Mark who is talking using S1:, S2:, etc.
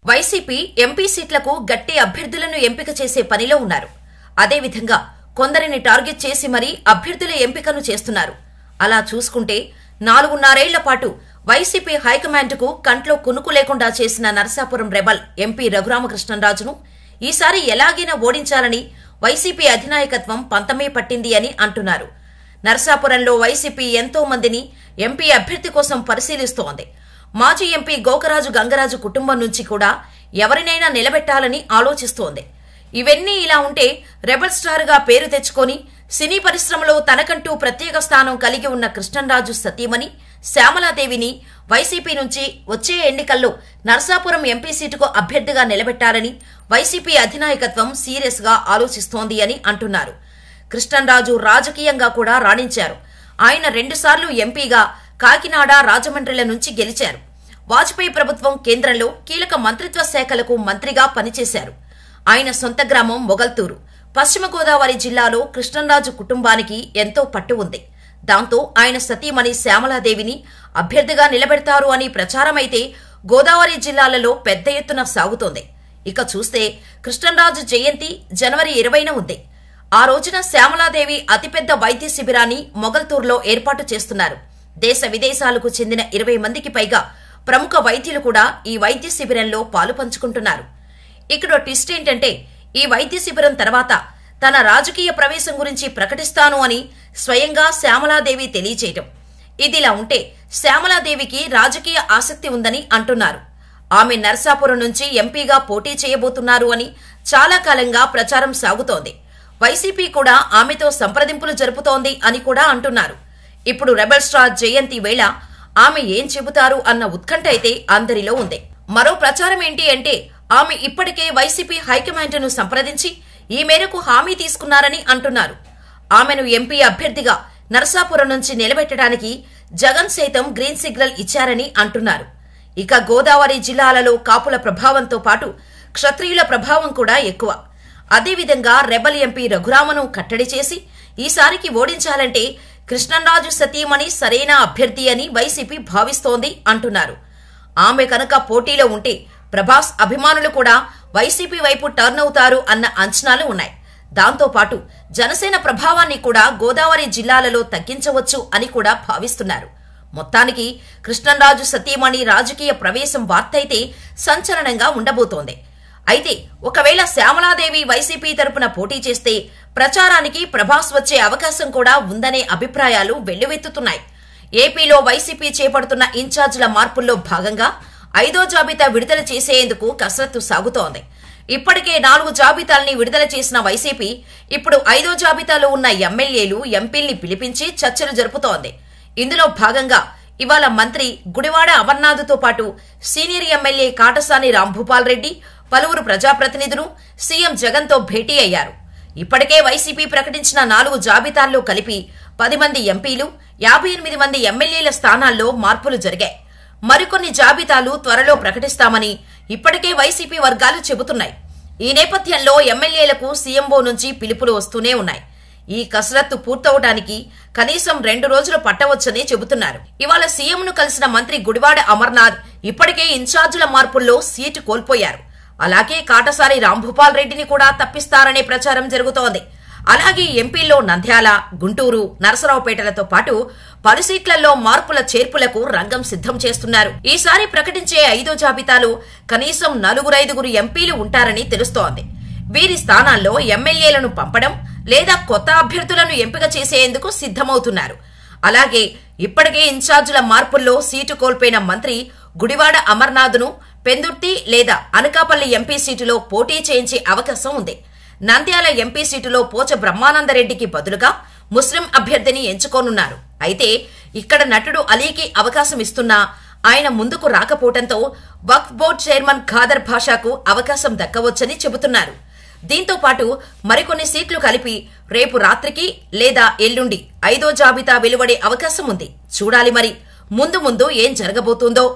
S1: YCP MP సీట్లకు గట్టి అభ్యర్థులను ఎంపిక చేసే పనిలో ఉన్నారు. అదేవిధంగా కొందరిని టార్గెట్ చేసి మరీ అభ్యర్థుల ఎంపికను చేస్తున్నారు. అలా చూసుకుంటే 4.5 ఏళ్ల పాటు వైసీపీ హైకమాండ్కు కంట్లో కునుకు లేకుండా చేసిన నరసాపురం రెబల్ ఎంపీ రఘురామకృష్ణంరాజును ఈసారి ఎలాగైనా ఓడించాలని వైసీపీ అధినాయకత్వం పంతమే పట్టింది అని అంటున్నారు. నరసాపురంలో వైసీపీ ఎంతో మందిని ఎంపీ అభ్యర్థి కోసం పరిశీలిస్తోంది. మాజీ ఎంపీ గోకరాజు గంగరాజు కుటుంబం నుంచి కూడా ఎవరినైనా నిలబెట్టాలని ఆలోచిస్తోంది. ఇవన్నీ ఇలా ఉంటే రెబల్ స్టార్ గా పేరు తెచ్చుకొని సినీ పరిశ్రమలో తనకంటూ ప్రత్యేక స్థానం కలిగి ఉన్న కృష్ణంరాజు సతీమణి శ్యామలాదేవిని వైసీపీ నుంచి వచ్చే ఎన్నికల్లో నరసాపురం ఎంపీ సీటుకు అభ్యర్థిగా నిలబెట్టాలని వైసీపీ అధినాయకత్వం సీరియస్ గా ఆలోచిస్తోంది అని అంటున్నారు. కృష్ణంరాజు రాజకీయంగా కూడా రాణించారు. ఆయన 2 సార్లు ఎంపీగా కాకినాడ, రాజమండ్రిల నుంచి గెలిచారు. వాజ్పేయి ప్రభుత్వం కేంద్రంలో కీలక మంత్రిత్వ శాఖలకు మంత్రిగా పనిచేశారు. ఆయన సొంత గ్రామం మొగల్తూరు. పశ్చిమ గోదావరి జిల్లాలో కృష్ణంరాజు కుటుంబానికి ఎంతో పట్టు ఉంది. దాంతో ఆయన సతీమణి శ్యామలాదేవిని అభ్యర్థిగా నిలబెడతారు అని ప్రచారమైతే గోదావరి జిల్లాలలో పెద్ద ఎత్తున సాగుతోంది. ఇక చూస్తే కృష్ణంరాజు జయంతి జనవరి 20న ఉంది. ఆ రోజున శ్యామలాదేవి అతిపెద్ద వైద్య శిబిరాన్ని మొగల్తూరులో ఏర్పాటు చేస్తున్నారు. దేశ విదేశాలకు చెందిన 20 మందికి పైగా ప్రముఖ వైద్యులు కూడా ఈ వైద్య శిబిరంలో పాలు పంచుకుంటున్నారు. ఇక్కడ ట్విస్ట్ ఏంటంటే ఈ వైద్య శిబిరం తర్వాత తన రాజకీయ ప్రవేశం గురించి ప్రకటిస్తాను అని స్వయంగా శ్యామలాదేవి తెలియచేయటం. ఇదిలా ఉంటే శ్యామలాదేవికి రాజకీయ ఆసక్తి ఉందని అంటున్నారు. ఆమె నరసాపురం నుంచి ఎంపీగా పోటీ చేయబోతున్నారు అని చాలా కాలంగా ప్రచారం సాగుతోంది. వైసీపీ కూడా ఆమెతో సంప్రదింపులు జరుపుతోంది అని కూడా అంటున్నారు. ఇప్పుడు రెబల్ స్టార్ జయంతి వేళ ఆమె ఏం చెబుతారు అన్న ఉత్కంఠ అయితే అందరిలో ఉంది. మరో ప్రచారం ఏంటి అంటే ఆమె ఇప్పటికే వైసీపీ హైకమాండ్ను సంప్రదించి ఈ మేరకు హామీ తీసుకున్నారని అంటున్నారు. ఆమెను ఎంపీ అభ్యర్థిగా నరసాపురం నుంచి నిలబెట్టడానికి జగన్ సైతం గ్రీన్ సిగ్నల్ ఇచ్చారని అంటున్నారు. ఇక గోదావరి జిల్లాలలో కాపుల ప్రభావంతో పాటు క్షత్రియుల ప్రభావం కూడా ఎక్కువ. అదేవిధంగా రెబల్ ఎంపీ రఘురామను కట్టడి చేసి ఈసారికి ఓడించాలంటే కృష్ణంరాజు సతీమణి సరైన అభ్యర్థి అని వైసీపీ భావిస్తోంది అంటున్నారు. ఆమె కనుక పోటీలో ఉంటే ప్రభాస్ అభిమానులు కూడా వైసీపీ వైపు టర్న్ అవుతారు అన్న అంచనాలు ఉన్నాయి. దాంతోపాటు జనసేన ప్రభావాన్ని కూడా గోదావరి జిల్లాలలో తగ్గించవచ్చు అని కూడా భావిస్తున్నారు. మొత్తానికి కృష్ణంరాజు సతీమణి రాజకీయ ప్రవేశం వార్తయితే సంచలనంగా ఉండబోతోంది. అయితే ఒకవేళ శ్యామలాదేవి వైసీపీ తరపున పోటీ చేస్తే ప్రచారానికి ప్రభాస్ వచ్చే అవకాశం కూడా ఉందనే అభిప్రాయాలు వెల్లువెత్తుతున్నాయి. ఏపీలో వైసీపీ చేపడుతున్న ఇన్ఛార్జీల మార్పుల్లో భాగంగా 5వ జాబితా విడుదల చేసేందుకు కసరత్తు సాగుతోంది. ఇప్పటికే 4 జాబితాల్ని విడుదల చేసిన వైసీపీ ఇప్పుడు 5వ జాబితాలో ఉన్న ఎమ్మెల్యేలు, ఎంపీల్ని పిలిపించి చర్చలు జరుపుతోంది. ఇందులో భాగంగా ఇవాళ మంత్రి గుడివాడ అమర్నాథ్తో పాటు సీనియర్ ఎమ్మెల్యే కాటసాని రాంభూపాల్ రెడ్డి, పలువురు ప్రజాప్రతినిధులు సీఎం జగన్తో భేటీ అయ్యారు. ఇప్పటికే వైసీపీ ప్రకటించిన 4 జాబితాల్లో కలిపి 10 మంది ఎంపీలు, 58 మంది ఎమ్మెల్యేల స్థానాల్లో మార్పులు జరిగాయి. మరికొన్ని జాబితాలు త్వరలో ప్రకటిస్తామని ఇప్పటికే వైసీపీ వర్గాలు చెబుతున్నాయి. ఈ నేపథ్యంలో ఎమ్మెల్యేలకు సీఎంఓ నుంచి పిలుపులు వస్తూనే ఉన్నాయి. ఈ కసరత్తు పూర్తవడానికి కనీసం 2 రోజులు పట్టవచ్చని చెబుతున్నారు. ఇవాళ సీఎంను కలిసిన మంత్రి గుడివాడ అమర్నాథ్ ఇప్పటికే ఇన్ఛార్జీల మార్పుల్లో సీటు కోల్పోయారు. అలాగే కాటసాని రాంభూపాల్ రెడ్డిని కూడా తప్పిస్తారనే ప్రచారం జరుగుతోంది. అలాగే ఎంపీల్లో నంద్యాల, గుంటూరు, నరసరావుపేటలతో పాటు పలు సీట్లలో మార్పుల చేర్పులకు రంగం సిద్ధం చేస్తున్నారు. ఈసారి ప్రకటించే 5వ జాబితాలో కనీసం 4-5 ఎంపీలు ఉంటారని తెలుస్తోంది. వీరి స్థానాల్లో ఎమ్మెల్యేలను పంపడం లేదా కొత్త అభ్యర్థులను ఎంపిక చేసేందుకు సిద్ధమవుతున్నారు. అలాగే ఇప్పటికే ఇన్ఛార్జీల మార్పుల్లో సీటు కోల్పోయిన మంత్రి గుడివాడ అమర్నాథ్ను పెందుర్తి లేదా అనకాపల్లి ఎంపీ సీటులో పోటీ చేయించే అవకాశం ఉంది. నంద్యాల ఎంపీ సీటులో పోచ బ్రహ్మానందరెడ్డికి బదులుగా ముస్లిం అభ్యర్థిని ఎంచుకోనున్నారు. అయితే ఇక్కడ నటుడు అలీకి అవకాశం ఇస్తున్నా ఆయన ముందుకు రాకపోవడంతో వక్ఫ్ బోర్డు చైర్మన్ ఖాదర్ భాషాకు అవకాశం దక్కవచ్చని చెబుతున్నారు. దీంతో పాటు మరికొన్ని సీట్లు కలిపి రేపు రాత్రికి లేదా ఎల్లుండి 5వ జాబితా వెలువడే అవకాశం ఉంది. చూడాలి మరి ముందు ఏం జరగబోతుందో.